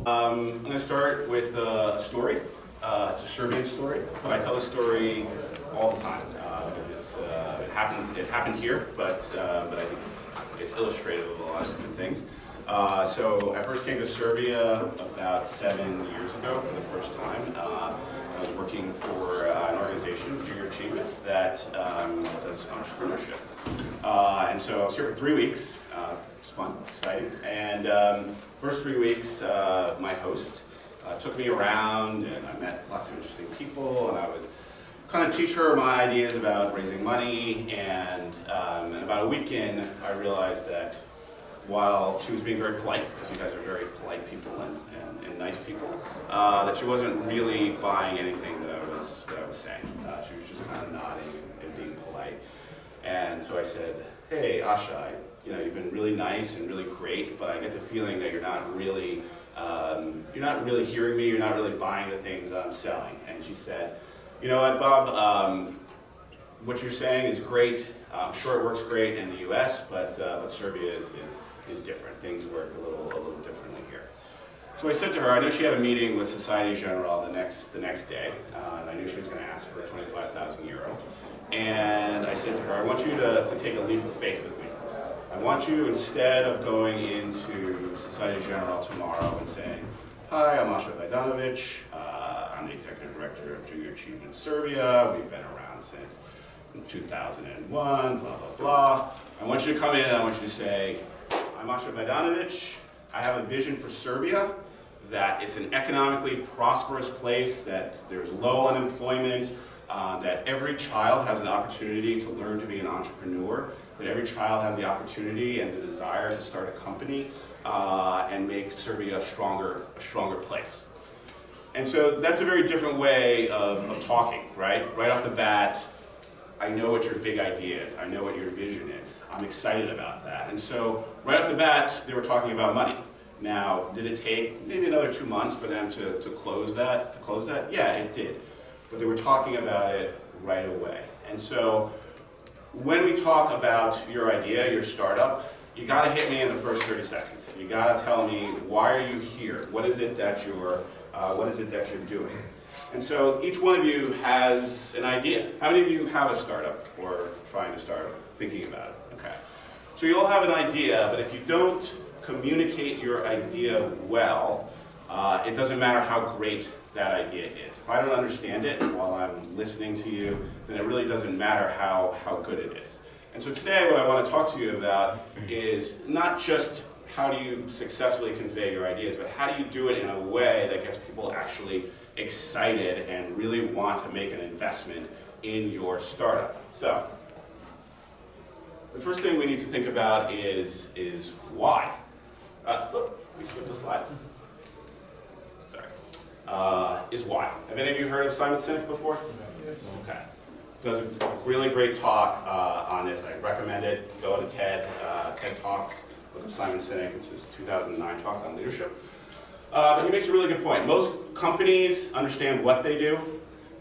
I'm going to start with a story. It's a Serbian story, but I tell this story all the time because it happened here, but I think it's illustrative of a lot of different things. So I first came to Serbia about 7 years ago for the first time. I was working for an organization, Junior Achievement, that does entrepreneurship. And so I was here for 3 weeks. It was fun, exciting. And first 3 weeks, my host took me around, and I met lots of interesting people, and I was kind of teach her my ideas about raising money. And about a week in, I realized that while she was being very polite, because you guys are very polite people and nice people, that she wasn't really buying anything that I was saying. She was just kind of nodding and being polite. And so I said, "Hey, Asha, you've been really nice and really great, but I get the feeling that you're not really hearing me. You're not really buying the things I'm selling." And she said, "You know what, Bob? What you're saying is great. I'm sure it works great in the U.S., but Serbia is different. Things work a little differently here." So I said to her, I knew she had a meeting with Society Generale the next day, and I knew she was going to ask for 25,000 euro. And I said to her, I want you to take a leap of faith with me. I want you, instead of going into Society Generale tomorrow and saying, "Hi, I'm Asha Vajdanovic. I'm the executive director of Junior Achievement Serbia. We've been around since 2001, blah, blah, blah." I want you to come in and I want you to say, "I'm Asha Vajdanovic. I have a vision for Serbia, that it's an economically prosperous place, that there's low unemployment, that every child has an opportunity to learn to be an entrepreneur, that every child has the opportunity and the desire to start a company and make Serbia a stronger place." And so that's a very different way of talking, right? Right off the bat, I know what your big idea is. I know what your vision is. I'm excited about that. And so right off the bat, they were talking about money. Now, did it take maybe another 2 months for them to close that? Yeah, it did. But they were talking about it right away. And so when we talk about your idea, your startup, you got to hit me in the first 30 seconds. You got to tell me, why are you here? What is it that you're doing? And so each one of you has an idea. How many of you have a startup or trying to start thinking about it? Okay. So you all have an idea, but if you don't communicate your idea well, it doesn't matter how great that idea is. If I don't understand it while I'm listening to you, then it really doesn't matter how good it is. And so today what I want to talk to you about is not just how do you successfully convey your ideas, but how do you do it in a way that gets people actually excited and really want to make an investment in your startup. So the first thing we need to think about is why. We skipped a slide. Sorry. Is why. Have any of you heard of Simon Sinek before? Okay. Does a really great talk on this. I recommend it. Go to TED Talks. Look up Simon Sinek. It's his 2009 talk on leadership. But he makes a really good point. Most companies understand what they do,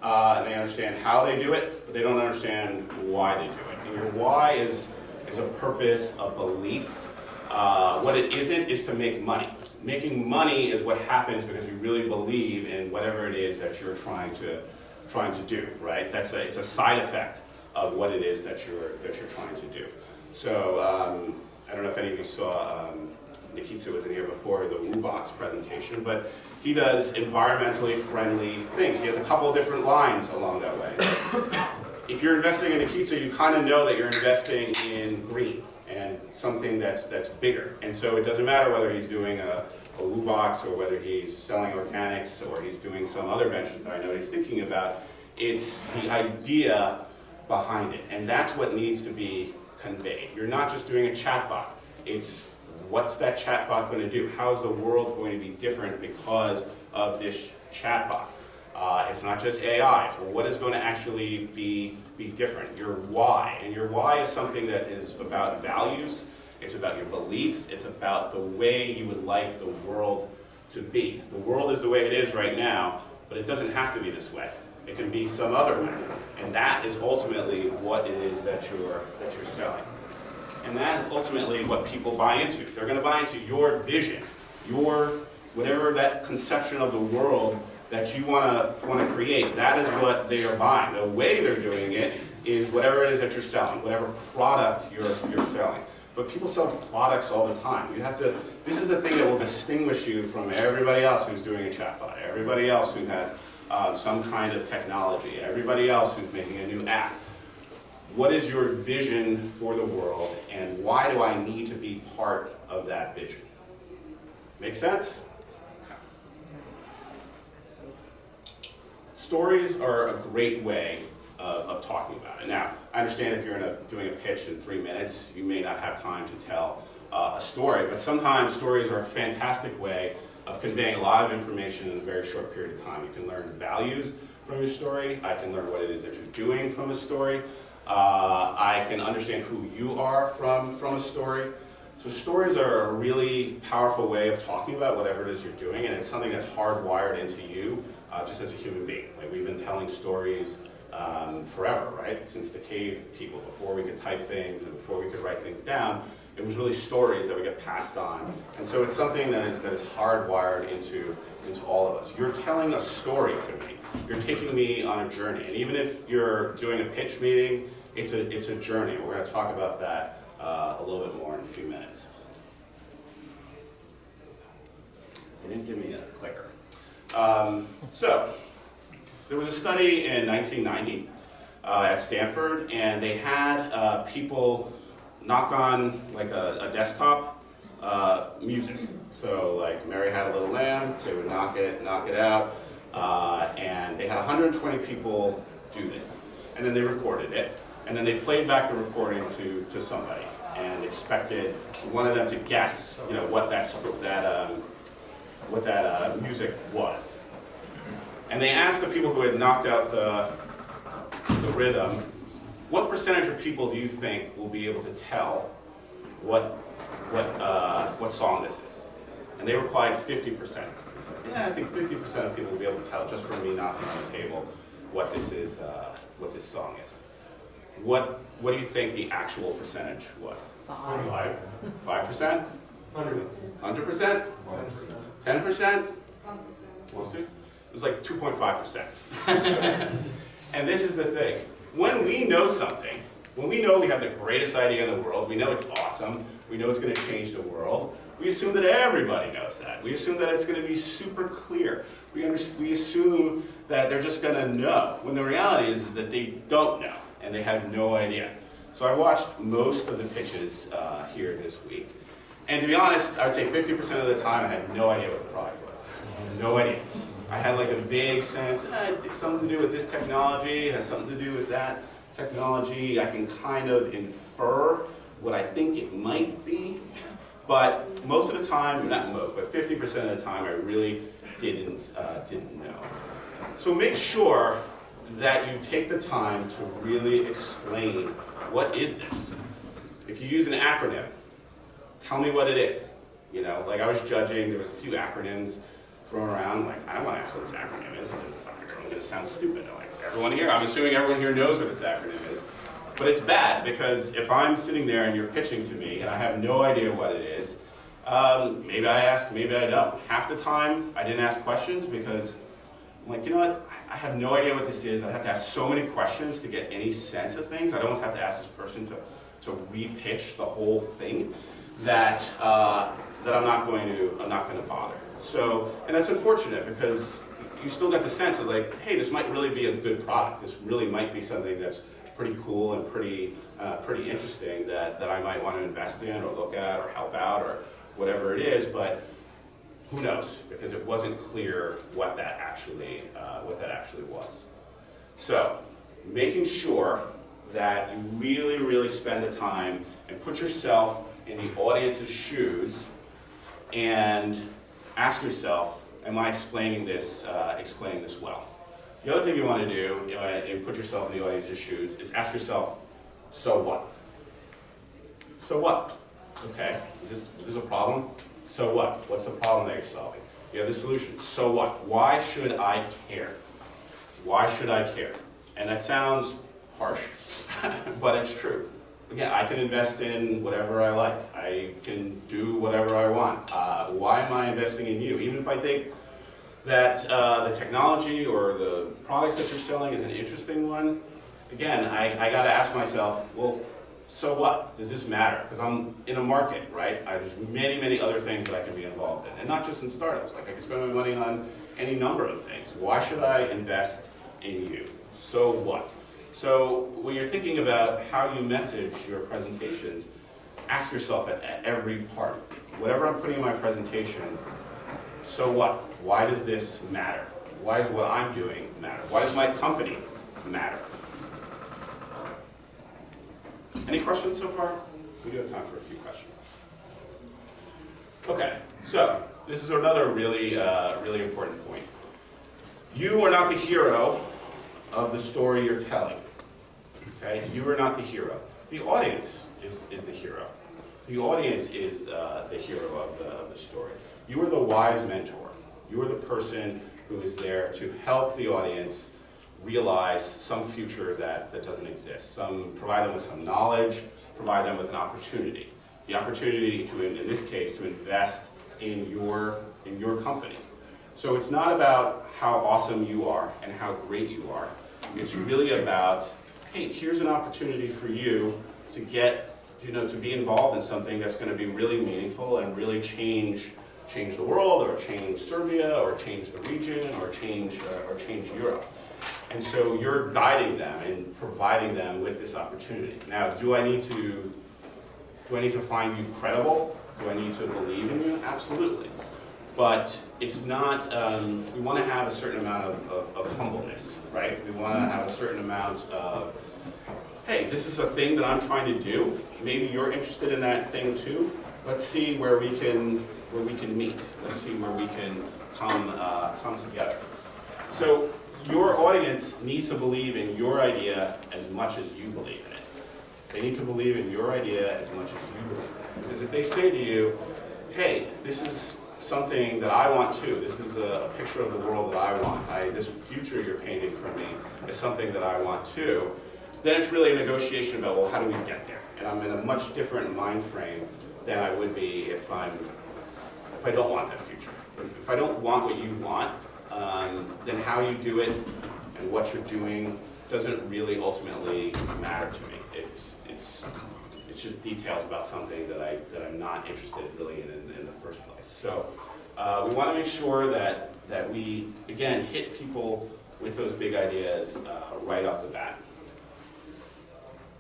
and they understand how they do it, but they don't understand why they do it. And your why is a purpose, a belief. What it isn't is to make money. Making money is what happens because you really believe in whatever it is that you're trying to do, right? It's a side effect of what it is that you're trying to do. So I don't know if any of you saw Nikita was in here before the WooBox presentation, but he does environmentally friendly things. He has a couple of different lines along that way. If you're investing in Nikita, you kind of know that you're investing in green and something that's bigger. And so it doesn't matter whether he's doing a WooBox or whether he's selling organics or he's doing some other ventures that I know he's thinking about. It's the idea behind it, and that's what needs to be conveyed. You're not just doing a chatbot. It's what's that chatbot going to do? How is the world going to be different because of this chatbot? It's not just AI. It's what is going to actually be different. Your why. And your why is something that is about values. It's about your beliefs. It's about the way you would like the world to be. The world is the way it is right now, but it doesn't have to be this way. It can be some other way. And that is ultimately what it is that you're selling. And that is ultimately what people buy into. They're going to buy into your vision, your whatever that conception of the world that you want to create, that is what they are buying. The way they're doing it is whatever it is that you're selling, whatever product you're selling. But people sell products all the time. You have to. This is the thing that will distinguish you from everybody else who's doing a chatbot, everybody else who has some kind of technology, everybody else who's making a new app. What is your vision for the world, and why do I need to be part of that vision? Make sense? Stories are a great way of talking about it. Now, I understand if you're doing a pitch in 3 minutes, you may not have time to tell a story, but sometimes stories are a fantastic way of conveying a lot of information in a very short period of time. You can learn values from your story. I can learn what it is that you're doing from a story. I can understand who you are from a story. So stories are a really powerful way of talking about whatever it is you're doing, and it's something that's hardwired into you just as a human being. Like, we've been telling stories forever, right? Since the cave people, before we could type things and before we could write things down, it was really stories that we get passed on. And so it's something that is hardwired into all of us. You're telling a story to me. You're taking me on a journey. And even if you're doing a pitch meeting, it's a journey. We're going to talk about that a little bit more in a few minutes. They didn't give me a clicker. So, there was a study in 1990 at Stanford, and they had people knock on like a desktop music. So, like Mary Had a Little Lamb, they would knock it out, and they had 120 people do this, and then they recorded it, and then they played back the recording to somebody, and expected one of them to guess, what that music was. And they asked the people who had knocked out the rhythm, what percentage of people do you think will be able to tell what song this is? And they replied 50%. They said, yeah, I think 50% of people will be able to tell just from me knocking on the table what this is, what this song is. What do you think the actual percentage was? 5%? 100%? 100%? 10%? 1%? It was like 2.5%. And this is the thing. When we know something, when we know we have the greatest idea in the world, we know it's awesome, we know it's going to change the world, we assume that everybody knows that. We assume that it's going to be super clear. We assume that they're just going to know, when the reality is that they don't know, and they have no idea. So I watched most of the pitches here this week. And to be honest, I would say 50% of the time I had no idea what the product was. No idea. I had like a vague sense, it's something to do with this technology, it has something to do with that technology. I can kind of infer what I think it might be, but most of the time, not most, but 50% of the time I really didn't know. So make sure that you take the time to really explain, what is this? If you use an acronym, tell me what it is. Like I was judging, there was a few acronyms thrown around, like, I don't want to ask what this acronym is, because I'm going to sound stupid. Like, I'm assuming everyone here knows what this acronym is. But it's bad, because if I'm sitting there and you're pitching to me, and I have no idea what it is, maybe I ask, maybe I don't. Half the time, I didn't ask questions, because I'm like, you know what, I have no idea what this is. I have to ask so many questions to get any sense of things. I'd almost have to ask this person to re-pitch the whole thing, that I'm not going to bother. So, and that's unfortunate, because you still get the sense of like, hey, this might really be a good product. This really might be something that's pretty cool and pretty interesting that I might want to invest in or look at or help out or whatever it is. But who knows? Because it wasn't clear what that actually was. So, making sure that you really, really spend the time and put yourself in the audience's shoes and ask yourself, am I explaining this well? The other thing you want to do, and put yourself in the audience's shoes, is ask yourself, so what? So what? Okay, is this a problem? So what? What's the problem that you're solving? You have the solution. So what? Why should I care? Why should I care? And that sounds harsh, but it's true. again, I can invest in whatever I like. I can do whatever I want. Why am I investing in you? Even if I think that the technology or the product that you're selling is an interesting one, again, I got to ask myself, well, so what? Does this matter? Because I'm in a market, right? There's many, many other things that I can be involved in, and not just in startups. Like I can spend my money on any number of things. Why should I invest in you? So what? So when you're thinking about how you message your presentations, ask yourself at every part, whatever I'm putting in my presentation, so what? Why does this matter? Why does what I'm doing matter? Why does my company matter? Any questions so far? We do have time for a few questions. Okay, so this is another really, really important point. You are not the hero of the story you're telling. Okay, you are not the hero. The audience is the hero. The audience is the hero of the story. You are the wise mentor. You are the person who is there to help the audience realize some future that doesn't exist. Provide them with some knowledge, provide them with an opportunity. The opportunity to, in this case, to invest in your company. So it's not about how awesome you are and how great you are. It's really about, hey, here's an opportunity for you to get, to be involved in something that's going to be really meaningful and really change the world, or change Serbia, or change the region, or change Europe. And so you're guiding them and providing them with this opportunity. Now, do I need to find you credible? Do I need to believe in you? Absolutely. But it's not, we want to have a certain amount of humbleness, right? We want to have a certain amount of, hey, this is a thing that I'm trying to do. Maybe you're interested in that thing too. Let's see where we can meet. Let's see where we can come together. So your audience needs to believe in your idea as much as you believe in it. They need to believe in your idea as much as you believe in it. Because if they say to you, hey, this is something that I want too, this is a picture of the world that I want, this future you're painting for me is something that I want too, then it's really a negotiation about, well, how do we get there? And I'm in a much different mind frame than I would be if I don't want that future. If I don't want what you want, then how you do it and what you're doing doesn't really ultimately matter to me. It's just details about something that I'm not interested really in the first place. So we want to make sure that we, again, hit people with those big ideas right off the bat.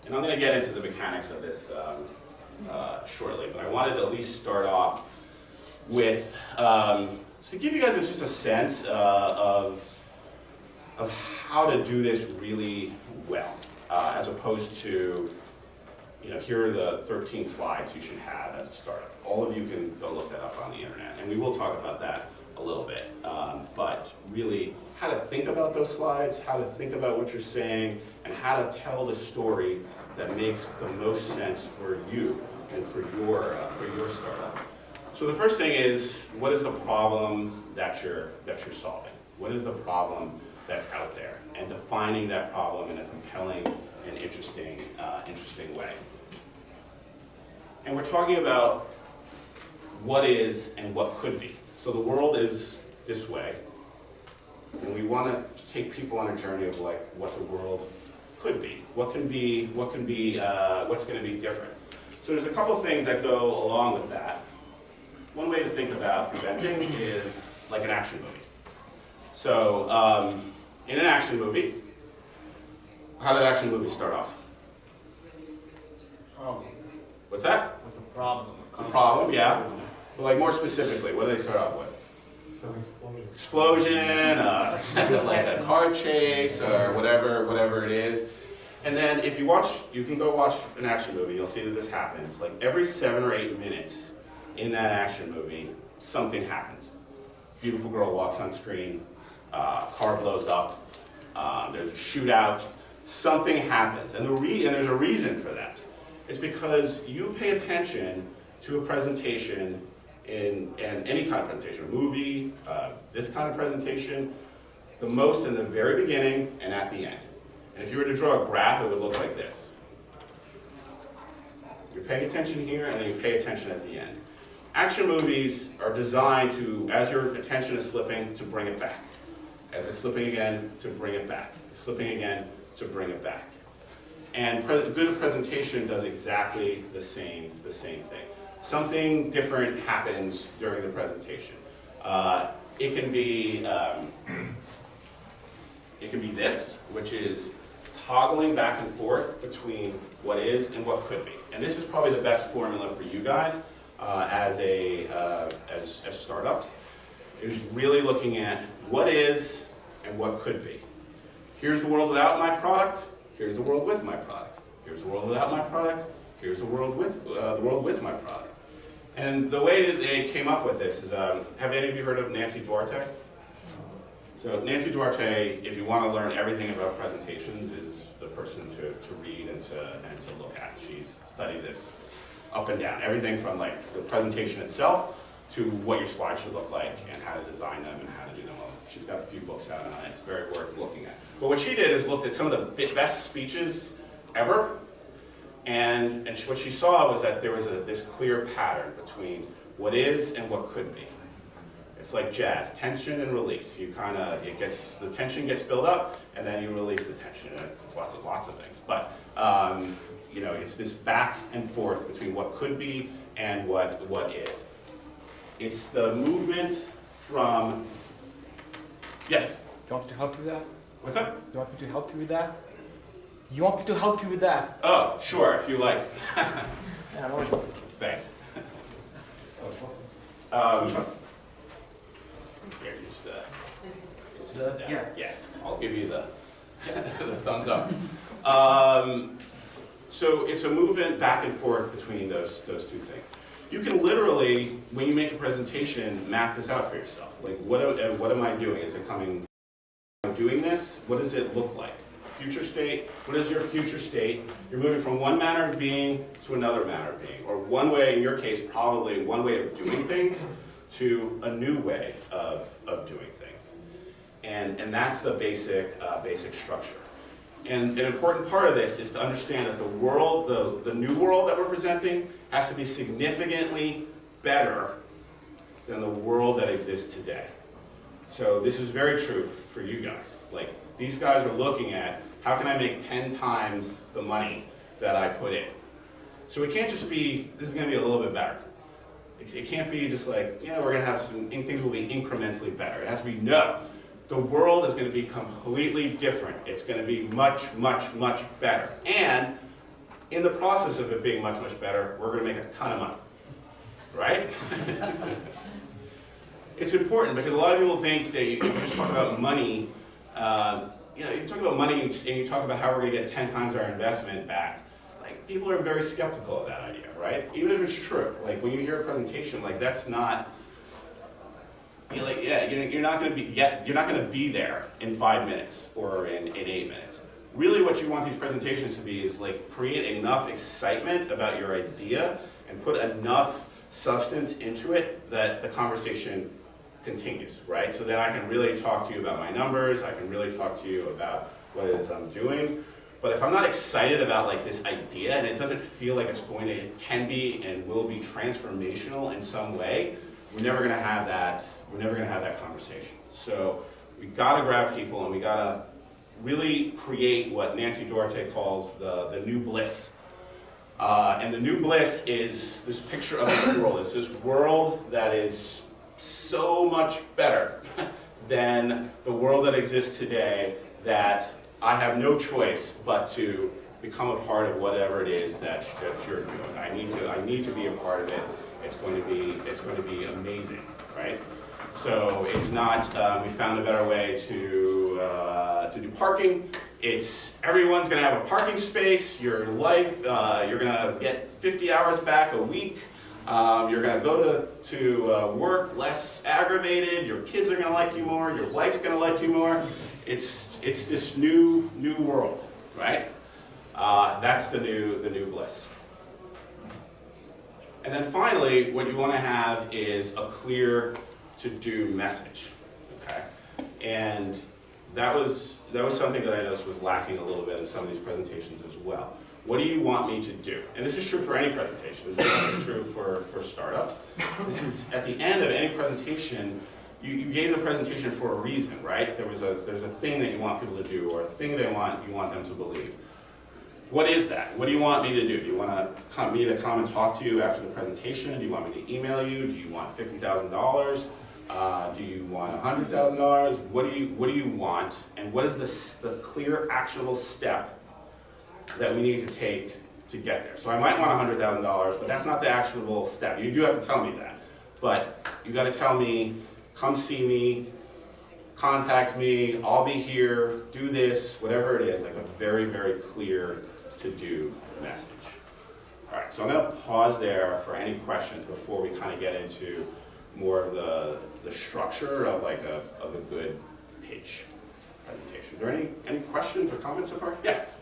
And I'm going to get into the mechanics of this shortly, but I wanted to at least start off with, to give you guys just a sense of how to do this really well, as opposed to, here are the 13 slides you should have as a startup. All of you can go look that up on the internet, and we will talk about that a little bit. But really, how to think about those slides, how to think about what you're saying, and how to tell the story that makes the most sense for you and for your startup. So the first thing is, what is the problem that you're solving? What is the problem that's out there? And defining that problem in a compelling and interesting way. And we're talking about what is and what could be. So the world is this way, and we want to take people on a journey of like what the world could be. What's going to be different. So there's a couple of things that go along with that. One way to think about presenting is like an action movie. So in an action movie, how do action movies start off? Problem. What's that? With a problem. The problem, yeah. But like more specifically, what do they start off with? Some Explosion, like a car chase, or whatever it is. And then if you can go watch an action movie, you'll see that this happens. Like every 7 or 8 minutes in that action movie, something happens. Beautiful girl walks on screen, car blows up, there's a shootout, something happens. And there's a reason for that. It's because you pay attention to a presentation in any kind of presentation, a movie, this kind of presentation, the most in the very beginning and at the end. And if you were to draw a graph, it would look like this. You're paying attention here, and then you pay attention at the end. Action movies are designed to, as your attention is slipping, to bring it back. As it's slipping again, to bring it back. It's slipping again, to bring it back. And good presentation does exactly the same thing. Something different happens during the presentation. It can be this, which is toggling back and forth between what is and what could be. And this is probably the best formula for you guys as startups. Is really looking at what is and what could be. Here's the world without my product. Here's the world with my product. Here's the world without my product. Here's the world with my product. And the way that they came up with this is, have any of you heard of Nancy Duarte? So Nancy Duarte, if you want to learn everything about presentations, is the person to read and to look at. She's studied this up and down, everything from like the presentation itself to what your slides should look like and how to design them and how to do them. Well, she's got a few books out on it. It's very worth looking at. But what she did is looked at some of the best speeches ever, and what she saw was that there was this clear pattern between what is and what could be. It's like jazz, tension and release. You the tension gets built up, and then you release the tension. It's lots of things. But it's this back and forth between what could be and what is. It's the movement from, yes? Do you want me to help you with that? What's up? Do you want me to help you with that? You want me to help you with that? Oh, sure, if you like. Yeah, no, Thanks. Here, yeah, I'll give you the thumbs up. So it's a movement back and forth between those two things. You can literally, when you make a presentation, map this out for yourself. Like, what am I doing? Is it coming? I'm doing this. What does it look like? Future state. What is your future state? You're moving from one manner of being to another manner of being, or one way, in your case, probably one way of doing things to a new way of doing things. And that's the basic structure. And an important part of this is to understand that the world, the new world that we're presenting, has to be significantly better than the world that exists today. So this is very true for you guys. Like, these guys are looking at, how can I make 10 times the money that I put in? So it can't just be, this is going to be a little bit better. It can't be just like, we're going to have things will be incrementally better. It has to be, no. The world is going to be completely different. It's going to be much, much, much better. And in the process of it being much, much better, we're going to make a ton of money. Right? It's important because a lot of people think that if you just talk about money, if you talk about money and you talk about how we're going to get 10 times our investment back, like, people are very skeptical of that idea, right? Even if it's true. Like, when you hear a presentation, like, that's not, you're not going to be there in 5 minutes or in 8 minutes. Really, what you want these presentations to be is like create enough excitement about your idea and put enough substance into it that the conversation continues, right? So then I can really talk to you about my numbers. I can really talk to you about what it is I'm doing. But if I'm not excited about like this idea and it doesn't feel like it can be and will be transformational in some way, we're never going to have that. We're never going to have that conversation. So we got to grab people and we got to really create what Nancy Duarte calls the new bliss. And the new bliss is this picture of this world. It's this world that is so much better than the world that exists today that I have no choice but to become a part of whatever it is that you're doing. I need to be a part of it. It's going to be amazing, right? So it's not, we found a better way to do parking. It's everyone's going to have a parking space. Your life, you're going to get 50 hours back a week. You're going to go to work less aggravated. Your kids are going to like you more. Your wife's going to like you more. It's this new world, right? That's the new bliss. And then finally, what you want to have is a clear to-do message, okay? And that was something that I noticed was lacking a little bit in some of these presentations as well. What do you want me to do? And this is true for any presentation. This is also true for startups. This is, at the end of any presentation, you gave the presentation for a reason, right? There's a thing that you want people to do, or a thing you want them to believe. What is that? What do you want me to do? Do you want me to come and talk to you after the presentation? Do you want me to email you? Do you want $50,000? Do you want $100,000? What do you want? And what is the clear, actionable step that we need to take to get there? So I might want $100,000, but that's not the actionable step. You do have to tell me that. But you got to tell me, come see me, contact me, I'll be here, do this, whatever it is, like a very, very clear to-do message. All right, so I'm going to pause there for any questions before we kind of get into more of the structure of like a good pitch presentation. Are there any questions or comments so far? Yes?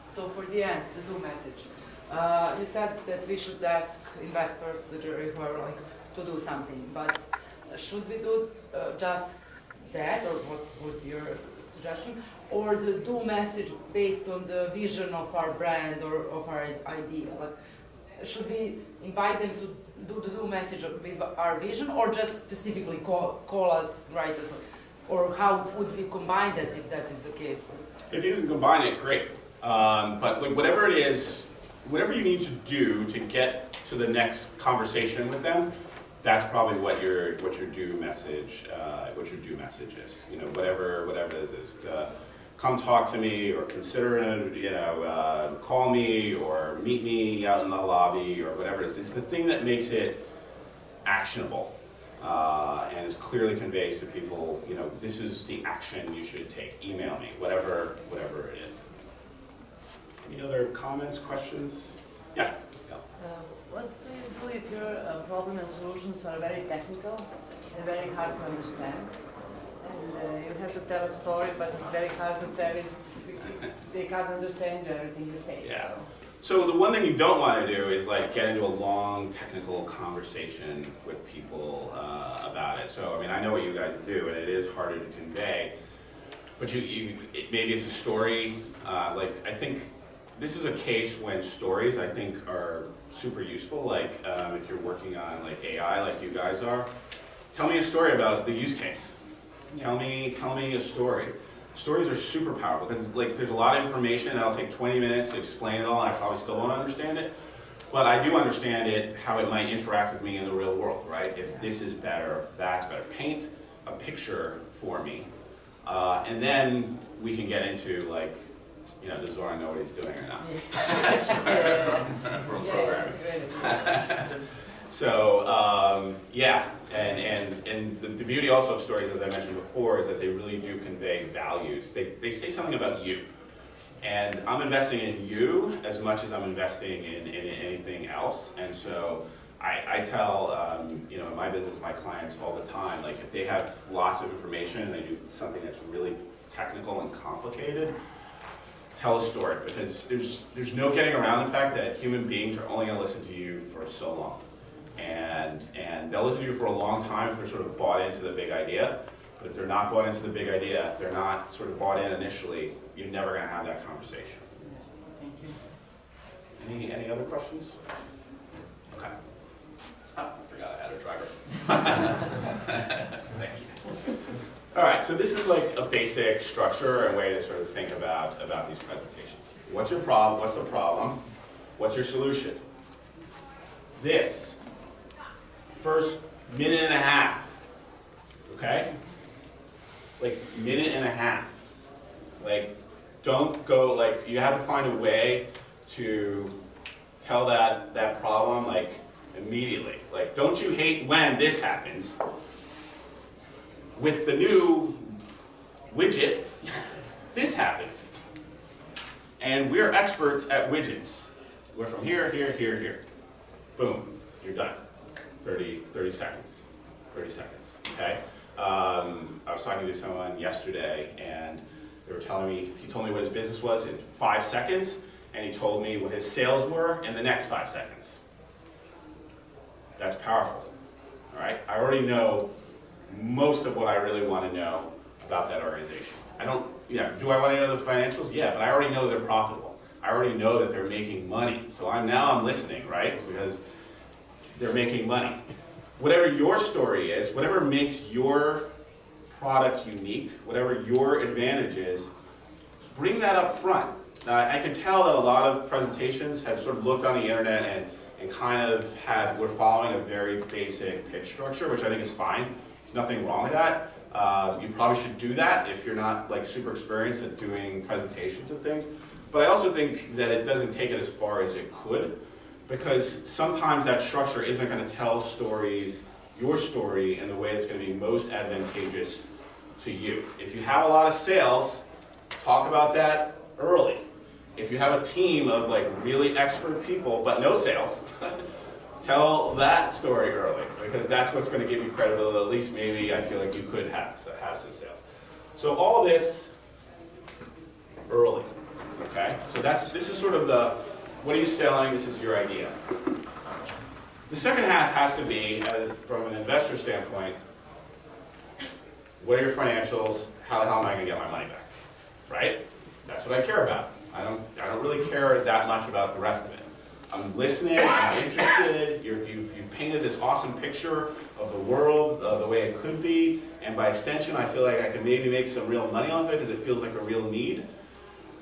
So for the end, the do message. You said that we should ask investors, the jury, who are like to do something, but should we do just that, or what would be your suggestion? Or the do message based on the vision of our brand or of our idea? Like, should we invite them to do the do message with our vision, or just specifically call us, write us? Or how would we combine that if that is the case? If you can combine it, great. But like, whatever it is, whatever you need to do to get to the next conversation with them, that's probably what your do message is. You know, whatever it is to come talk to me, or consider call me or meet me out in the lobby, or whatever it is. It's the thing that makes it actionable and is clearly conveys to people. You know, this is the action you should take. Email me, whatever it is. Any other comments, questions? Yes. What do you do if your problem and solutions are very technical and very hard to understand? And you have to tell a story, but it's very hard to tell it. They can't understand everything you say. Yeah. So the one thing you don't want to do is like get into a long technical conversation with people about it. So I mean, I know what you guys do, and it is harder to convey. But maybe it's a story. Like, I think this is a case when stories, I think, are super useful. Like if you're working on like AI, like you guys are, tell me a story about the use case. Tell me a story. Stories are super powerful because like there's a lot of information that'll take 20 minutes to explain it all, and I probably still won't understand it. But I do understand it, how it might interact with me in the real world, right? If this is better, if that's better. Paint a picture for me, and then we can get into like, you know, does Zoran know what he's doing or not? From programming. So yeah, and the beauty also of stories, as I mentioned before, is that they really do convey values. They say something about you, and I'm investing in you as much as I'm investing in anything else. And so I tell you know, in my business, my clients all the time, like if they have lots of information and they do something that's really technical and complicated, tell a story, because there's no getting around the fact that human beings are only going to listen to you for so long. And they'll listen to you for a long time if they're sort of bought into the big idea. But if they're not bought into the big idea, if they're not sort of bought in initially, you're never going to have that conversation. Thank you. Any other questions? Okay. Oh, I forgot I had a driver. Thank you. All right, so this is like a basic structure and way to sort of think about these presentations. What's your problem? What's the problem? What's your solution? This first minute and a half, okay? Like minute and a half. Like, don't go, like, you have to find a way to tell that problem like immediately. Like, don't you hate when this happens? With the new widget, this happens. And we're experts at widgets. We're from here, here, here, here. Boom, you're done. 30 seconds. 30 seconds, okay? I was talking to someone yesterday, and they were telling me, he told me what his business was in 5 seconds, and he told me what his sales were in the next 5 seconds. That's powerful, all right? I already know most of what I really want to know about that organization. I don't, do I want to know the financials? Yeah, but I already know they're profitable. I already know that they're making money. So I'm listening, right? Because they're making money. Whatever your story is, whatever makes your product unique, whatever your advantage is, bring that up front. I can tell that a lot of presentations have sort of looked on the internet and kind of we're following a very basic pitch structure, which I think is fine. There's nothing wrong with that. You probably should do that if you're not like super experienced at doing presentations and things. But I also think that it doesn't take it as far as it could, because sometimes that structure isn't going to tell your story in the way that's going to be most advantageous to you. If you have a lot of sales, talk about that early. If you have a team of like really expert people but no sales, tell that story early, because that's what's going to give you credibility. At least maybe I feel like you could have some sales. So all this early, okay? So this is sort of the, what are you selling? This is your idea. The second half has to be, from an investor standpoint, what are your financials? How the hell am I going to get my money back? Right? That's what I care about. I don't really care that much about the rest of it. I'm listening, I'm interested, you've painted this awesome picture of the world the way it could be, and by extension I feel like I can maybe make some real money off it because it feels like a real need,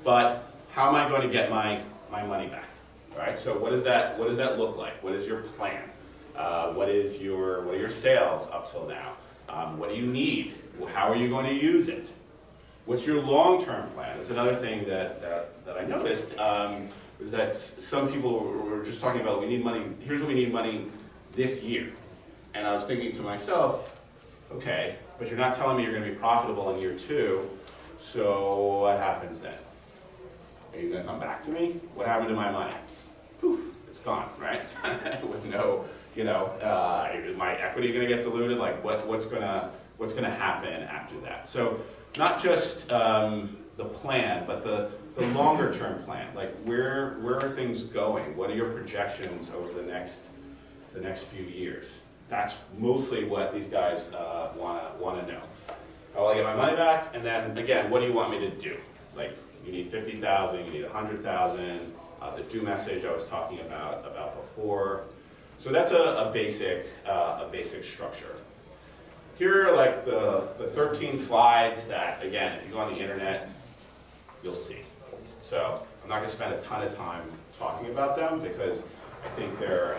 but how am I going to get my money back? All right, so what does that look like? What is your plan? What are your sales up till now? What do you need? How are you going to use it? What's your long-term plan? That's another thing that I noticed, was that some people were just talking about, we need money, here's what we need money this year. And I was thinking to myself, okay, but you're not telling me you're going to be profitable in year 2, so what happens then? Are you going to come back to me? What happened to my money? Poof, it's gone, right? With no, my equity going to get diluted? Like what's going to happen after that? So not just the plan, but the longer term plan. Like where are things going? What are your projections over the next few years? That's mostly what these guys want to know. How will I get my money back? And then again, what do you want me to do? Like you need 50,000, you need 100,000. The do message I was talking about before. So that's a basic structure. Here are like the 13 slides that, again, if you go on the internet, you'll see. So I'm not going to spend a ton of time talking about them because I think they're,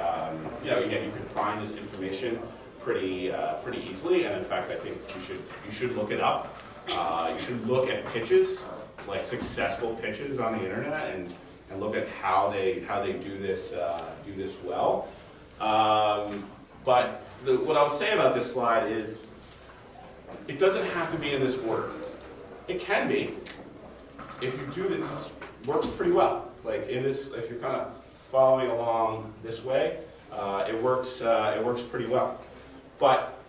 again, you can find this information pretty easily, and in fact, I think you should look it up. You should look at pitches, like successful pitches on the internet, and look at how they do this well. But what I'll say about this slide is, it doesn't have to be in this order. It can be. If you do this, works pretty well. Like in this, if you're kind of following along this way, it works pretty well. But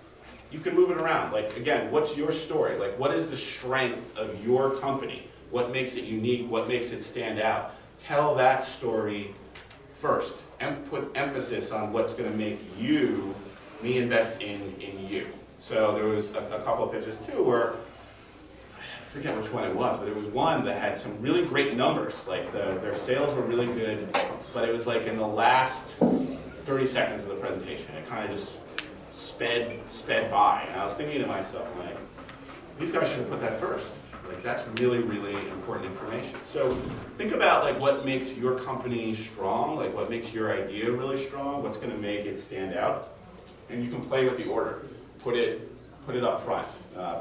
you can move it around. Like again, what's your story? Like what is the strength of your company? What makes it unique? What makes it stand out? Tell that story first and put emphasis on what's going to make me invest in you. So there was a couple of pitches too where, I forget which one it was, but there was one that had some really great numbers. Like their sales were really good, but it was like in the last 30 seconds of the presentation. It kind of just sped by. And I was thinking to myself, like, these guys should have put that first. Like that's really, really important information. So think about like what makes your company strong, like what makes your idea really strong, what's going to make it stand out, and you can play with the order. Put it up front.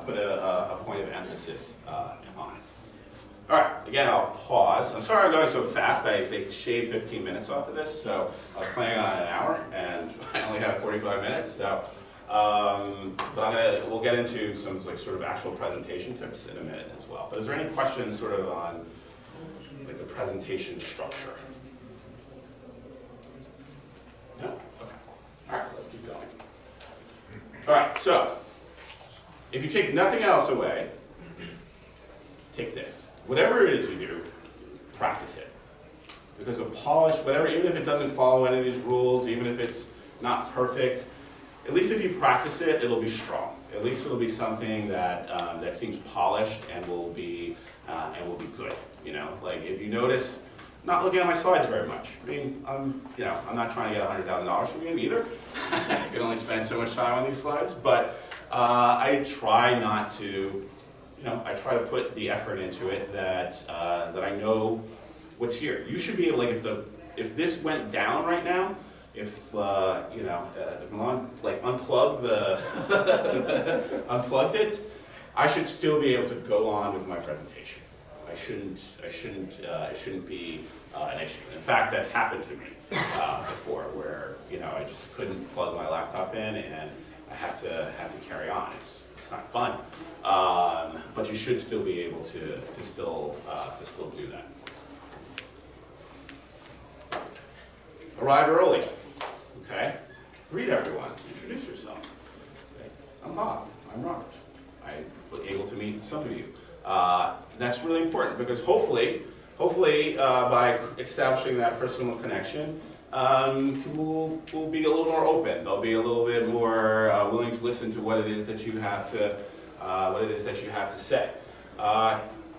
Put a point of emphasis on it. All right. Again, I'll pause. I'm sorry I'm going so fast. They shaved 15 minutes off of this, so I was planning on an hour, and I only have 45 minutes. So. But we'll get into some like sort of actual presentation tips in a minute as well. But is there any questions sort of on like the presentation structure? No? Okay. All right, let's keep going. All right, so if you take nothing else away, take this. Whatever it is you do, practice it. Because a polished, whatever, even if it doesn't follow any of these rules, even if it's not perfect, at least if you practice it, it'll be strong. At least it'll be something that seems polished and will be good. You know, like if you notice, not looking at my slides very much. I mean, I'm not trying to get $100,000 from you either. I can only spend so much time on these slides, but I try not to, I try to put the effort into it that I know what's here. You should be able, like, if this went down right now, if Milan unplugged it, I should still be able to go on with my presentation. It shouldn't be an issue. In fact, that's happened to me before, where I just couldn't plug my laptop in and I had to carry on. It's not fun, but you should still be able to still do that. Arrive early. Okay. Greet everyone. Introduce yourself. Say, I'm Bob. I'm Robert. I was able to meet some of you. That's really important because hopefully, by establishing that personal connection, people will be a little more open. They'll be a little bit more willing to listen to what it is that you have to say.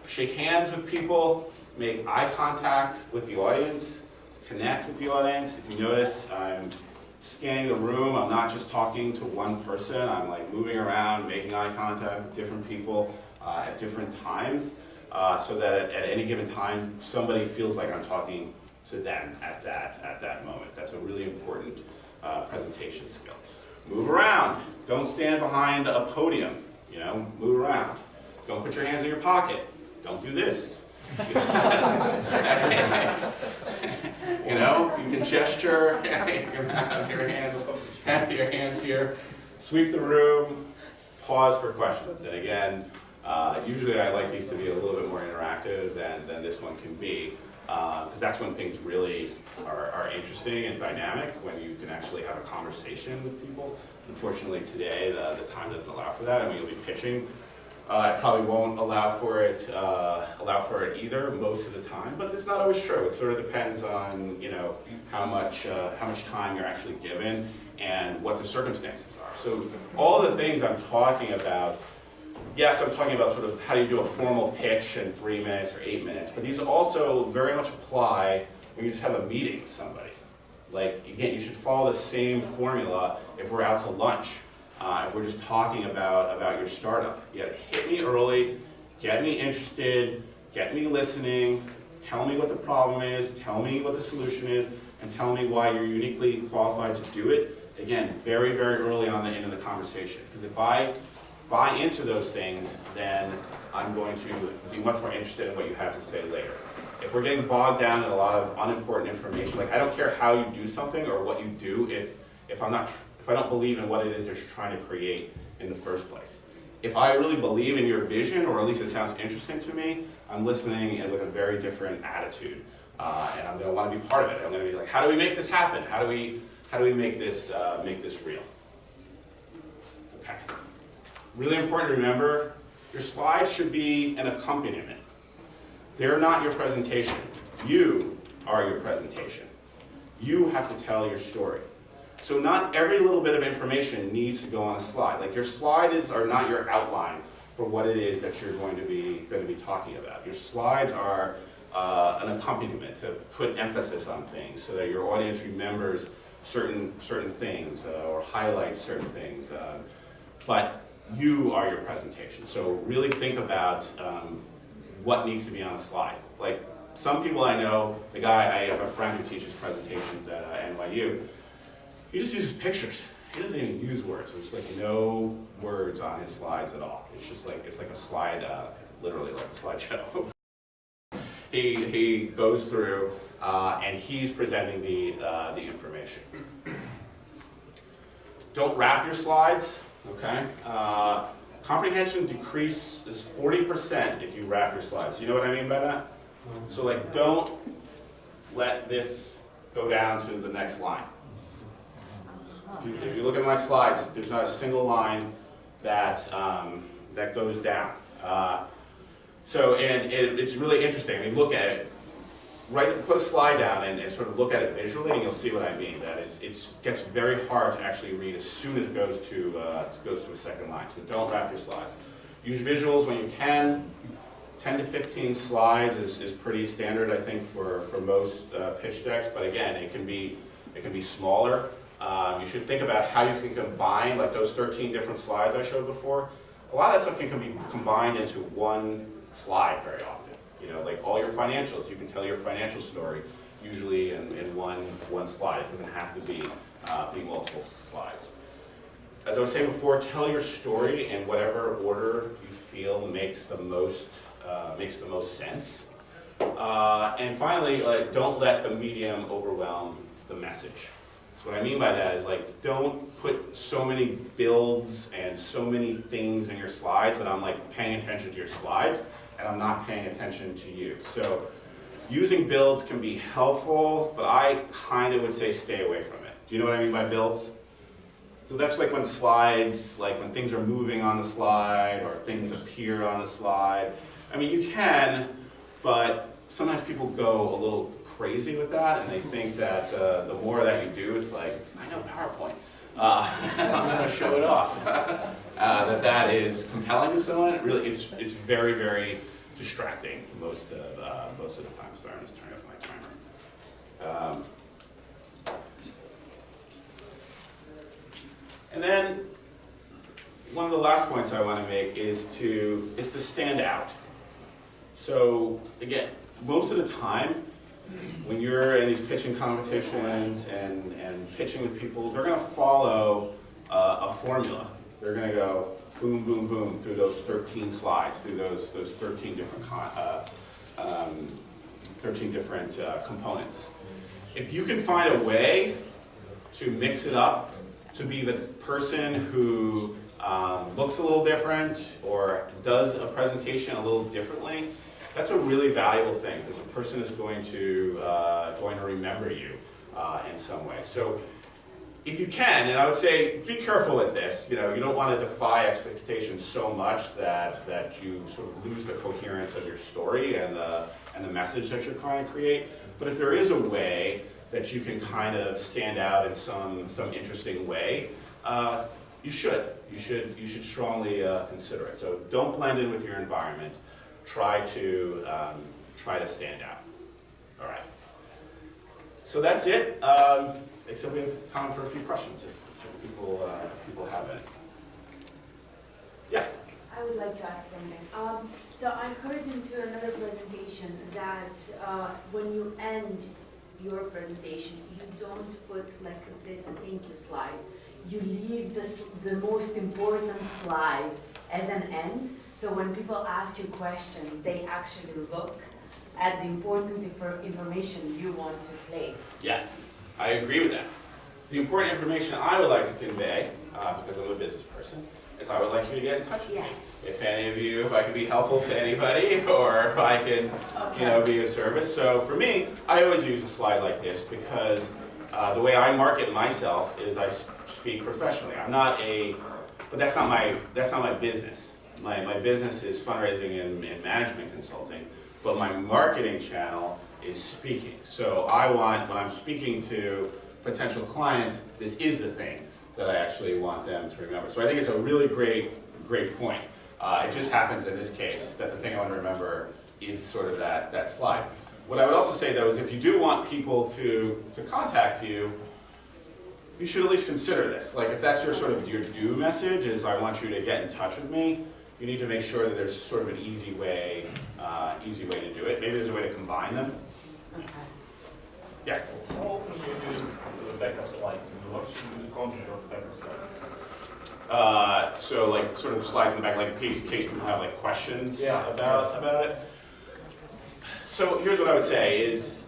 Shake hands with people. Make eye contact with the audience. Connect with the audience. If you notice, I'm scanning the room. I'm not just talking to one person. I'm like moving around, making eye contact with different people at different times, so that at any given time, somebody feels like I'm talking to them at that moment. That's a really important presentation skill. Move around. Don't stand behind a podium. Move around. Don't put your hands in your pocket. Don't do this. You can gesture. You can have your hands here. Sweep the room. Pause for questions. And again, usually I like these to be a little bit more interactive than this one can be, because that's when things really are interesting and dynamic, when you can actually have a conversation with people. Unfortunately today the time doesn't allow for that, and when you'll be pitching, it probably won't allow for it either most of the time, but it's not always true. It sort of depends on how much time you're actually given and what the circumstances are. So all the things I'm talking about, yes, I'm talking about sort of how do you do a formal pitch in 3 minutes or 8 minutes, but these also very much apply when you just have a meeting with somebody. Like, again, you should follow the same formula if we're out to lunch. If we're just talking about your startup. You gotta hit me early, get me interested, get me listening, tell me what the problem is, tell me what the solution is, and tell me why you're uniquely qualified to do it. Again, very, very early on the end of the conversation. Because if I buy into those things, then I'm going to be much more interested in what you have to say later. If we're getting bogged down in a lot of unimportant information, like I don't care how you do something or what you do if I don't believe in what it is that you're trying to create in the first place. If I really believe in your vision, or at least it sounds interesting to me, I'm listening and with a very different attitude, and I'm going to want to be part of it. I'm going to be like, how do we make this happen? How do we make this real? Okay. Really important to remember, your slides should be an accompaniment. They're not your presentation. You are your presentation. You have to tell your story. So not every little bit of information needs to go on a slide. Like, your slides are not your outline for what it is that you're going to be talking about. Your slides are an accompaniment to put emphasis on things so that your audience remembers certain things or highlights certain things. But you are your presentation. So really think about what needs to be on a slide. Like, some people I know, I have a friend who teaches presentations at NYU. He just uses pictures. He doesn't even use words. There's like no words on his slides at all. It's just like, it's like a slide, literally like a slideshow. He goes through and he's presenting the information. Don't wrap your slides, okay? Comprehension decreases 40% if you wrap your slides. You know what I mean by that? So like, don't let this go down to the next line. If you look at my slides, there's not a single line that goes down. It's really interesting. I mean, look at it. Put a slide down and sort of look at it visually, and you'll see what I mean. That it gets very hard to actually read as soon as it goes to a second line. So don't wrap your slides. Use visuals when you can. 10 to 15 slides is pretty standard, I think, for most pitch decks, but again, it can be smaller. You should think about how you can combine, like those 13 different slides I showed before. A lot of that stuff can be combined into one slide very often. You know, like all your financials, you can tell your financial story usually in one slide. It doesn't have to be multiple slides. As I was saying before, tell your story in whatever order you feel makes the most sense. And finally, don't let the medium overwhelm the message. So what I mean by that is, like, don't put so many builds and so many things in your slides that I'm like paying attention to your slides and I'm not paying attention to you. So using builds can be helpful, but I kind of would say stay away from it. Do you know what I mean by builds? So that's like when slides, like when things are moving on the slide or things appear on the slide. I mean, you can, but sometimes people go a little crazy with that, and they think that the more that you do, it's like, I know PowerPoint, I'm going to show it off. that is compelling to someone. Really, it's very, very distracting most of the time. Sorry, I'm just turning off my timer. And then one of the last points I want to make is to stand out. So again, most of the time, when you're in these pitching competitions and pitching with people, they're going to follow a formula. They're going to go boom, boom, boom through those 13 slides, through those 13 different components. If you can find a way to mix it up, to be the person who looks a little different or does a presentation a little differently, that's a really valuable thing, because a person is going to remember you in some way. So if you can, and I would say be careful with this, you know, you don't want to defy expectations so much that you sort of lose the coherence of your story and the message that you're trying to create. But if there is a way that you can kind of stand out in some interesting way, you should strongly consider it. So don't blend in with your environment. Try to stand out. All right. So that's it. Except we have time for a few questions if people have any. Yes. I would like to ask something. So I heard into another presentation that when you end your presentation, you don't put like this thank you slide. You leave the most important slide as an end. So when people ask you questions, they actually look at the important information you want to place. Yes, I agree with that. The important information I would like to convey, because I'm a business person, is I would like you to get in touch with me. If any of you, if I can be helpful to anybody, or if I can, be of service. So for me, I always use a slide like this because the way I market myself is I speak professionally. I'm not but that's not my business. My business is fundraising and management consulting, but my marketing channel is speaking. So I want, when I'm speaking to potential clients, this is the thing that I actually want them to remember. So I think it's a really great point. It just happens in this case that the thing I want to remember is sort of that slide. What I would also say though is if you do want people to contact you, you should at least consider this. Like if that's your sort of your do message is I want you to get in touch with me, you need to make sure that there's sort of an easy way to do it. Maybe there's a way to combine them. Okay. Yes? How often do you use the backup slides? And what should be the content of the backup slides? So like sort of slides in the back, like in case people have like questions about it. So here's what I would say is,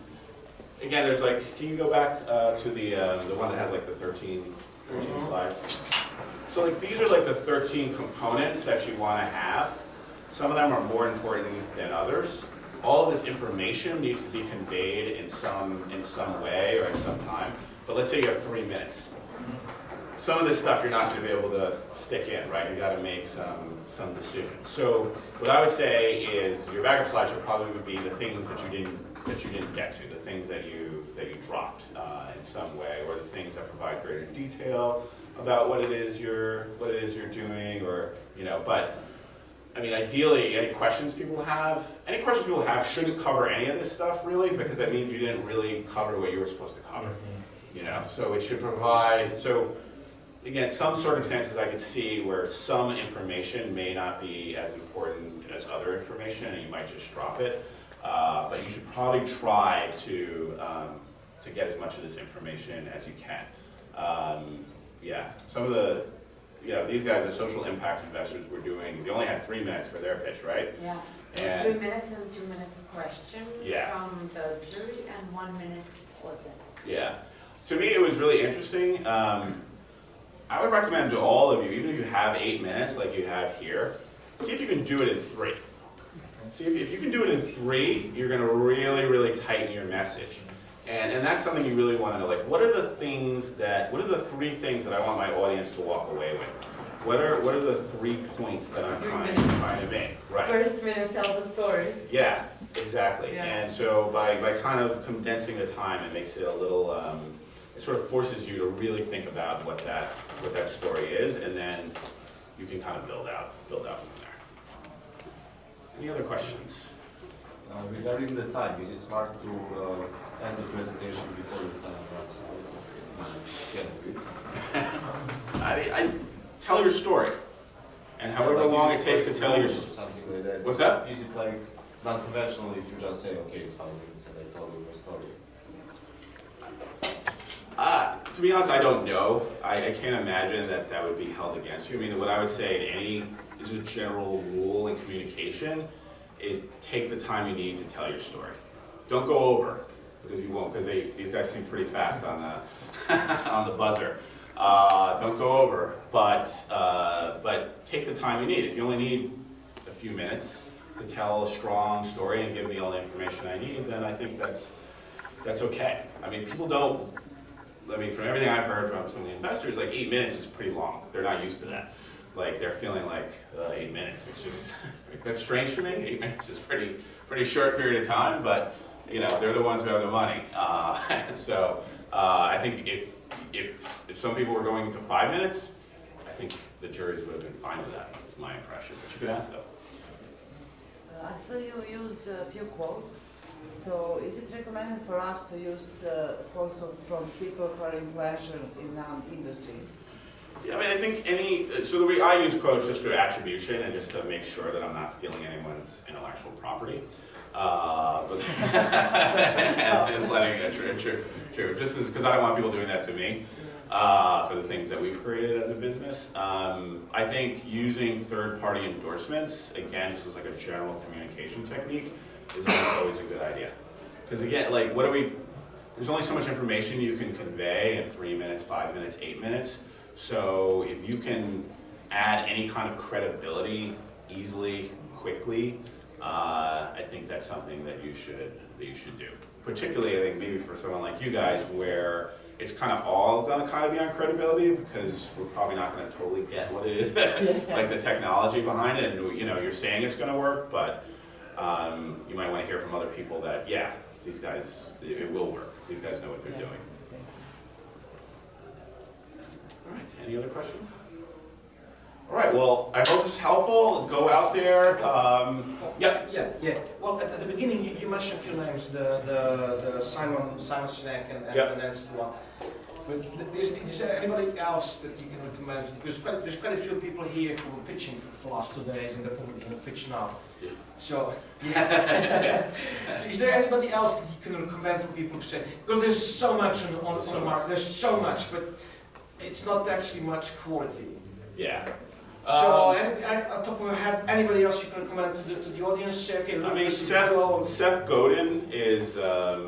again, there's like, can you go back to the one that has like the 13 slides? So like these are like the 13 components that you want to have. Some of them are more important than others. All of this information needs to be conveyed in some way or at some time. But let's say you have 3 minutes. Some of this stuff you're not going to be able to stick in, right? You got to make some decisions. So what I would say is your backup slide should probably be the things that you didn't get to, the things that you dropped in some way, or the things that provide greater detail about what it is you're doing, or but I mean, ideally, any questions people have shouldn't cover any of this stuff really, because that means you didn't really cover what you were supposed to cover. You know, so it should provide, so again, some circumstances I could see where some information may not be as important as other information, and you might just drop it. But you should probably try to get as much of this information as you can. Yeah, some of the, you know, these guys, the social impact investors, were doing, they only had 3 minutes for their pitch, right? Yeah, And- it's 3 minutes and 2 minutes questions Yeah. from the jury and 1 minute audience. Yeah. To me, it was really interesting. I would recommend to all of you, even if you have 8 minutes like you have here, see if you can do it in 3. See if you can do it in 3, you're going to really, really tighten your message. And that's something you really want to know. Like, what are the 3 things that I want my audience to walk away with? What are the 3 points that I'm trying to make? Right. First minute, tell the story. Yeah, exactly. Yeah. And so by kind of condensing the time, it makes it a little, it sort of forces you to really think about what that story is, and then you can kind of build out from there. Any other questions? Regarding the time, is it smart to end the presentation before the time runs out? I tell your story, and however long it takes to tell your. Something like that. What's that? Is it like non-conventional if you just say, okay, it's 5 minutes and I told you my story? To be honest, I don't know. I can't imagine that would be held against you. I mean, what I would say this is a general rule in communication, is take the time you need to tell your story. Don't go over, because you won't, because these guys seem pretty fast on the on the buzzer. Don't go over, but take the time you need. If you only need a few minutes to tell a strong story and give me all the information I need, then I think that's okay. I mean, people don't. I mean, from everything I've heard from some of the investors, like 8 minutes is pretty long. They're not used to that. Like, they're feeling like 8 minutes. It's just, that's strange to me. 8 minutes is pretty short period of time, but you know, they're the ones who have the money. So I think if some people were going to 5 minutes, I think the juries would have been fine with that, is my impression. But you could ask them. I saw you used a few quotes. So is it recommended for us to use quotes from people who are influential in our industry? Yeah, I mean, I think so the way I use quotes just for attribution and just to make sure that I'm not stealing anyone's intellectual property. And letting it true. Just because I don't want people doing that to me for the things that we've created as a business. I think using third-party endorsements, again, just as like a general communication technique, is always a good idea. Because again, like, there's only so much information you can convey in 3 minutes, 5 minutes, 8 minutes. So if you can add any kind of credibility easily, quickly, I think that's something that you should do. Particularly, I think maybe for someone like you guys, where it's kind of all going to kind of be on credibility, because we're probably not going to totally get what it is, like the technology behind it. And you know, you're saying it's going to work, but you might want to hear from other people that, yeah, these guys, it will work. These guys know what they're doing. All right, any other questions? All right, well, I hope this is helpful. Go out there. Yeah. Well, at the beginning, you mentioned a few names, the Simon Sinek and that's the one. But is there anybody else that you can recommend? Because there's quite a few people here who were pitching for the last 2 days, and they're probably going to pitch now. Yeah. So, yeah. So is there anybody else that you can recommend for people to say? Because there's so much on the market, there's so much, but it's not actually much quality. Yeah. So, on top of your head, anybody else you can recommend to the audience? Say, okay, look, I mean, Seth Godin is a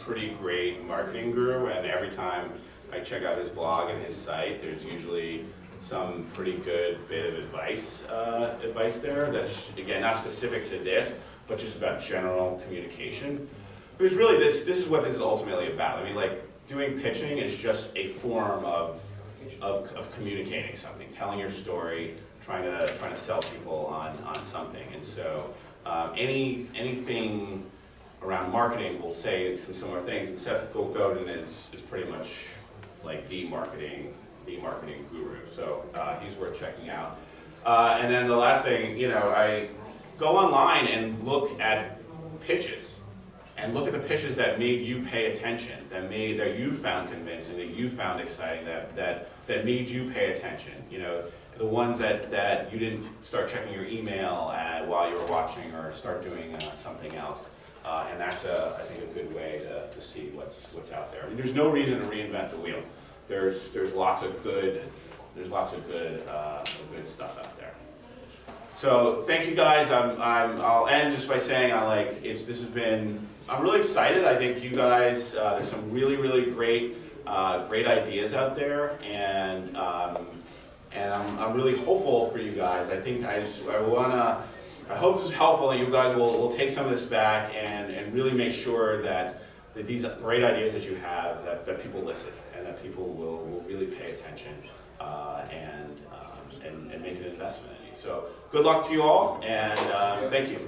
pretty great marketing guru, and every time I check out his blog and his site, there's usually some pretty good bit of advice there. That's again not specific to this, but just about general communication. Because really, this is what this is ultimately about. I mean, like, doing pitching is just a form of communicating something, telling your story, trying to sell people on something. And so anything around marketing will say some similar things. And Seth Godin is pretty much like the marketing the marketing guru. So he's worth checking out. And then the last thing, you know, I go online and look at pitches. And look at the pitches that made you pay attention, that you found convincing, that you found exciting, that made you pay attention. You know, the ones that you didn't start checking your email while you were watching or start doing something else. And that's I think a good way to see what's out there. I mean, there's no reason to reinvent the wheel. There's lots of good good stuff out there. So thank you guys. I'll end just by saying I'm really excited. I think you guys, there's some really great ideas out there, and I'm really hopeful for you guys. I think I hope this is helpful, and you guys will take some of this back and really make sure that these great ideas that you have, that people listen, and that people will really pay attention and make an investment in you. So good luck to you all, and thank you.